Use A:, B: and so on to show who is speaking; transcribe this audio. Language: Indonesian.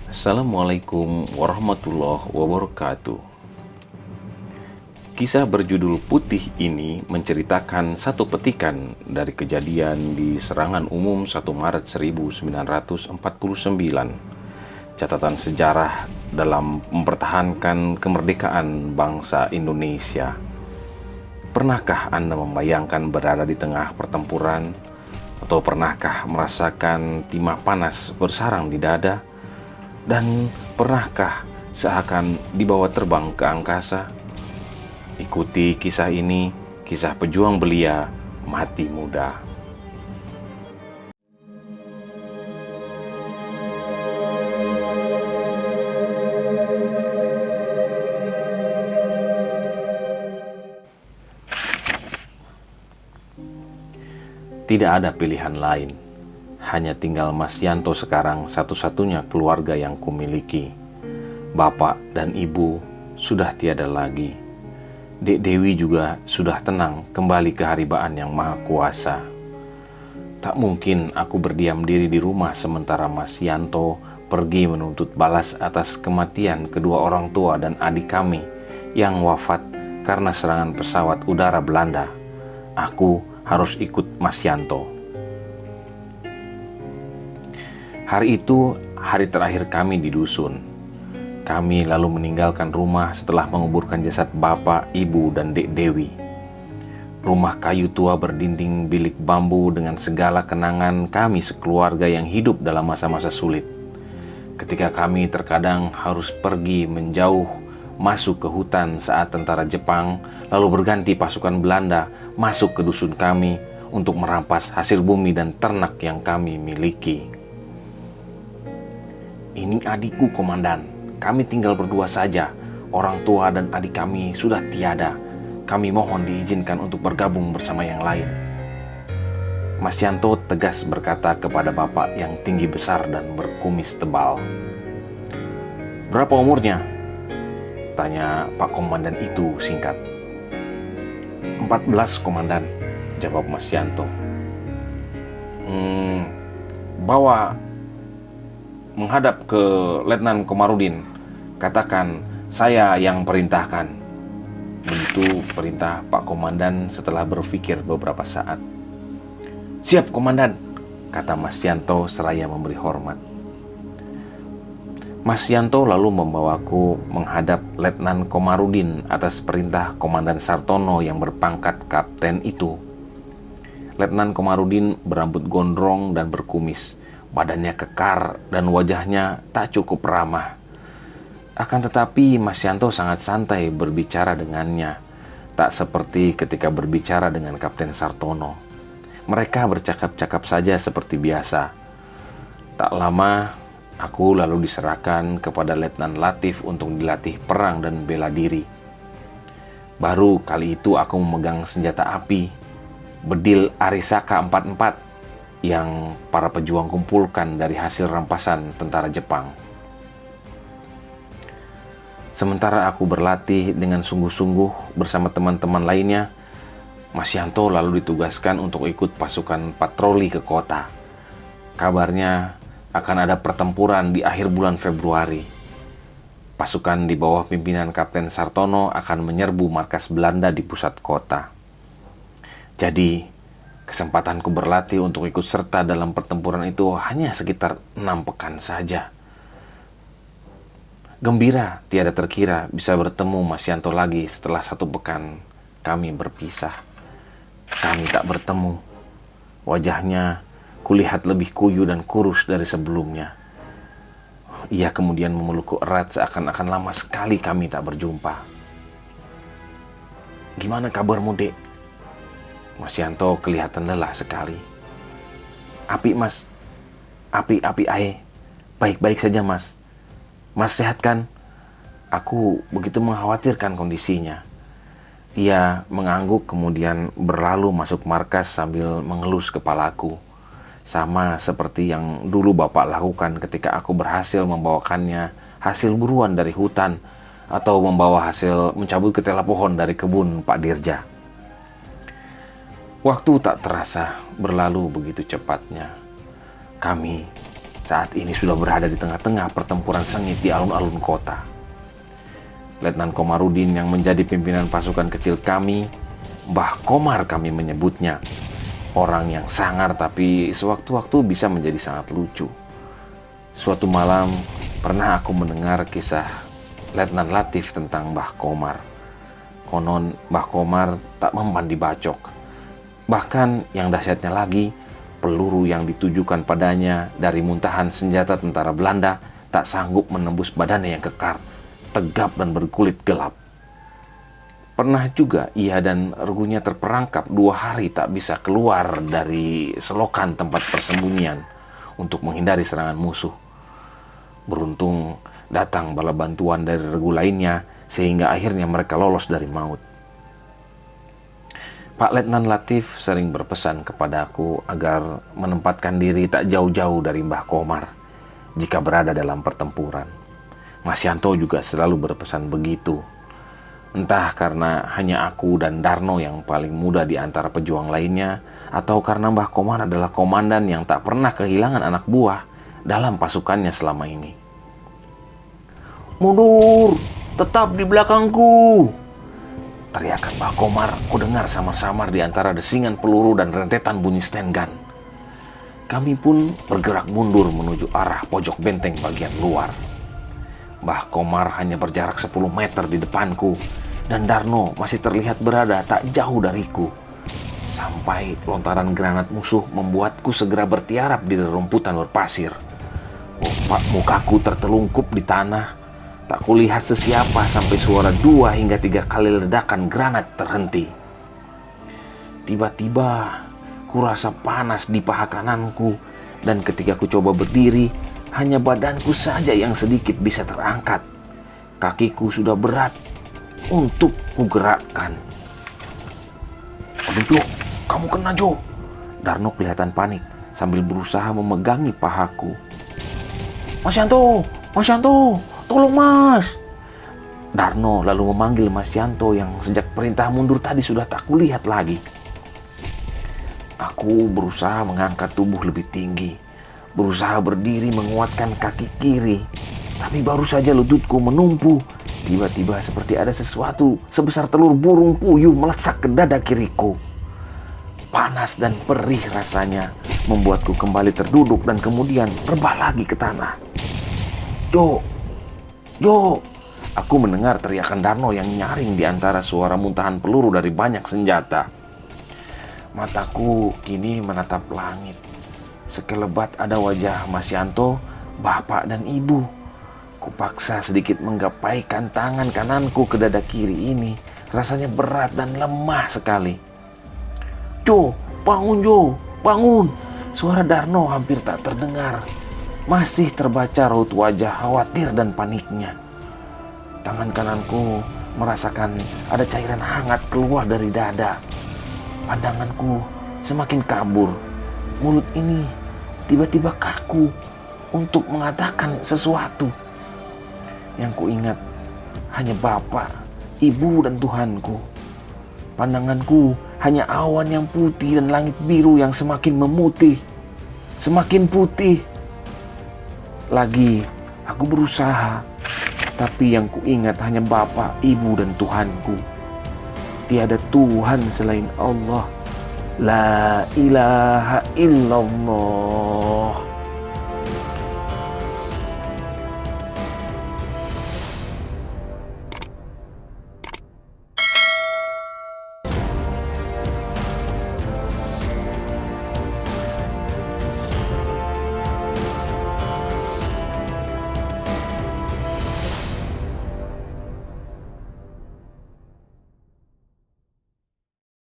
A: Assalamualaikum warahmatullahi wabarakatuh. Kisah berjudul Putih ini menceritakan satu petikan dari kejadian di serangan umum 1 Maret 1949. Catatan sejarah dalam mempertahankan kemerdekaan bangsa Indonesia. Pernahkah Anda membayangkan berada di tengah pertempuran? Atau pernahkah merasakan timah panas bersarang di dada? Dan pernahkah seakan dibawa terbang ke angkasa? Ikuti kisah ini, kisah pejuang belia mati muda. Tidak ada pilihan lain. Hanya tinggal Mas Yanto sekarang satu-satunya keluarga yang kumiliki. Bapak dan ibu sudah tiada lagi. Dek Dewi juga sudah tenang kembali ke haribaan yang maha kuasa. Tak mungkin aku berdiam diri di rumah sementara Mas Yanto pergi menuntut balas atas kematian kedua orang tua dan adik kami yang wafat karena serangan pesawat udara Belanda. Aku harus ikut Mas Yanto. Hari itu hari terakhir kami di dusun. Kami lalu meninggalkan rumah setelah menguburkan jasad bapak, ibu, dan Dek Dewi. Rumah kayu tua berdinding bilik bambu dengan segala kenangan kami sekeluarga yang hidup dalam masa-masa sulit. Ketika kami terkadang harus pergi menjauh masuk ke hutan saat tentara Jepang lalu berganti pasukan Belanda masuk ke dusun kami untuk merampas hasil bumi dan ternak yang kami miliki. Ini adikku, Komandan. Kami tinggal berdua saja. Orang tua dan adik kami sudah tiada. Kami mohon diizinkan untuk bergabung bersama yang lain. Mas Yanto tegas berkata kepada bapak yang tinggi besar dan berkumis tebal. Berapa umurnya? Tanya Pak Komandan itu singkat. 14, Komandan, jawab Mas Yanto. Bawa menghadap ke Letnan Komarudin. Katakan, saya yang perintahkan. Begitu perintah Pak Komandan setelah berpikir beberapa saat. Siap, Komandan, kata Mas Yanto seraya memberi hormat. Mas Yanto lalu membawaku menghadap Letnan Komarudin atas perintah Komandan Sartono yang berpangkat kapten itu. Letnan Komarudin berambut gondrong dan berkumis. Badannya kekar dan wajahnya tak cukup ramah. Akan tetapi Mas Yanto sangat santai berbicara dengannya. Tak seperti ketika berbicara dengan Kapten Sartono. Mereka bercakap-cakap saja seperti biasa. Tak lama, aku lalu diserahkan kepada Letnan Latif untuk dilatih perang dan bela diri. Baru kali itu aku memegang senjata api, bedil Arisaka 44, yang para pejuang kumpulkan dari hasil rampasan tentara Jepang. Sementara aku berlatih dengan sungguh-sungguh bersama teman-teman lainnya, Mas Yanto lalu ditugaskan untuk ikut pasukan patroli ke kota. Kabarnya akan ada pertempuran di akhir bulan Februari. Pasukan di bawah pimpinan Kapten Sartono akan menyerbu markas Belanda di pusat kota. Jadi, kesempatanku berlatih untuk ikut serta dalam pertempuran itu hanya sekitar 6 pekan saja. Gembira tiada terkira bisa bertemu Mas Yanto lagi setelah 1 pekan kami berpisah. Kami tak bertemu. Wajahnya kulihat lebih kuyu dan kurus dari sebelumnya. Ia kemudian memelukku erat seakan-akan lama sekali kami tak berjumpa. Gimana kabarmu, Dek? Mas Yanto kelihatan lelah sekali. Api, Mas. Api ae. Baik-baik saja, Mas. Mas sehat kan? Aku begitu mengkhawatirkan kondisinya. Ia mengangguk kemudian berlalu masuk markas sambil mengelus kepalaku. Sama seperti yang dulu Bapak lakukan ketika aku berhasil membawakannya hasil buruan dari hutan atau membawa hasil mencabut ketela pohon dari kebun Pak Dirja. Waktu tak terasa berlalu begitu cepatnya. Kami saat ini sudah berada di tengah-tengah pertempuran sengit di alun-alun kota. Letnan Komarudin yang menjadi pimpinan pasukan kecil kami, Mbah Komar kami menyebutnya, orang yang sangar tapi sewaktu-waktu bisa menjadi sangat lucu. Suatu malam pernah aku mendengar kisah Letnan Latif tentang Mbah Komar. Konon Mbah Komar tak mempan dibacok. Bahkan yang dahsyatnya lagi, peluru yang ditujukan padanya dari muntahan senjata tentara Belanda tak sanggup menembus badannya yang kekar, tegap dan berkulit gelap. Pernah juga ia dan regunya terperangkap 2 hari tak bisa keluar dari selokan tempat persembunyian untuk menghindari serangan musuh. Beruntung datang bala bantuan dari regu lainnya sehingga akhirnya mereka lolos dari maut. Pak Letnan Latif sering berpesan kepadaku agar menempatkan diri tak jauh-jauh dari Mbah Komar jika berada dalam pertempuran. Mas Yanto juga selalu berpesan begitu. Entah karena hanya aku dan Darno yang paling muda di antara pejuang lainnya, atau karena Mbah Komar adalah komandan yang tak pernah kehilangan anak buah dalam pasukannya selama ini. "Mundur, tetap di belakangku!" teriakan Mbah Komar ku dengar samar-samar di antara desingan peluru dan rentetan bunyi stand gun. Kami pun bergerak mundur menuju arah pojok benteng bagian luar. Mbah Komar hanya berjarak 10 meter di depanku dan Darno masih terlihat berada tak jauh dariku. Sampai lontaran granat musuh membuatku segera bertiarap di rerumputan berpasir. Mukaku tertelungkup di tanah. Tak kulihat sesiapa sampai suara 2 hingga 3 kali ledakan granat terhenti. Tiba-tiba kurasa panas di paha kananku dan ketika ku coba berdiri, hanya badanku saja yang sedikit bisa terangkat. Kakiku sudah berat untuk kugerakkan. "Aduh Jo, kamu kena Jo." Darno kelihatan panik sambil berusaha memegangi pahaku. Mas Yanto, tolong Mas." Darno lalu memanggil Mas Yanto yang sejak perintah mundur tadi sudah tak kulihat lagi. Aku berusaha mengangkat tubuh lebih tinggi, berusaha berdiri menguatkan kaki kiri. Tapi baru saja lututku menumpu, tiba-tiba seperti ada sesuatu sebesar telur burung puyuh melesak ke dada kiriku. Panas dan perih rasanya membuatku kembali terduduk dan kemudian rebah lagi ke tanah. Jo, aku mendengar teriakan Darno yang nyaring di antara suara muntahan peluru dari banyak senjata. Mataku kini menatap langit. Sekelebat ada wajah Mas Yanto, bapak dan ibu. Kupaksa sedikit menggapaikan tangan kananku ke dada kiri ini. Rasanya berat dan lemah sekali. Jo, bangun. Suara Darno hampir tak terdengar. Masih terbaca raut wajah khawatir dan paniknya. Tangan kananku merasakan ada cairan hangat keluar dari dada. Pandanganku semakin kabur. Mulut ini tiba-tiba kaku untuk mengatakan sesuatu. Yang kuingat hanya bapak, ibu dan Tuhanku. Pandanganku hanya awan yang putih dan langit biru yang semakin memutih. Semakin putih. Lagi aku berusaha, tapi yang kuingat hanya bapak, ibu dan Tuhanku. Tiada Tuhan selain Allah. La ilaha illallah.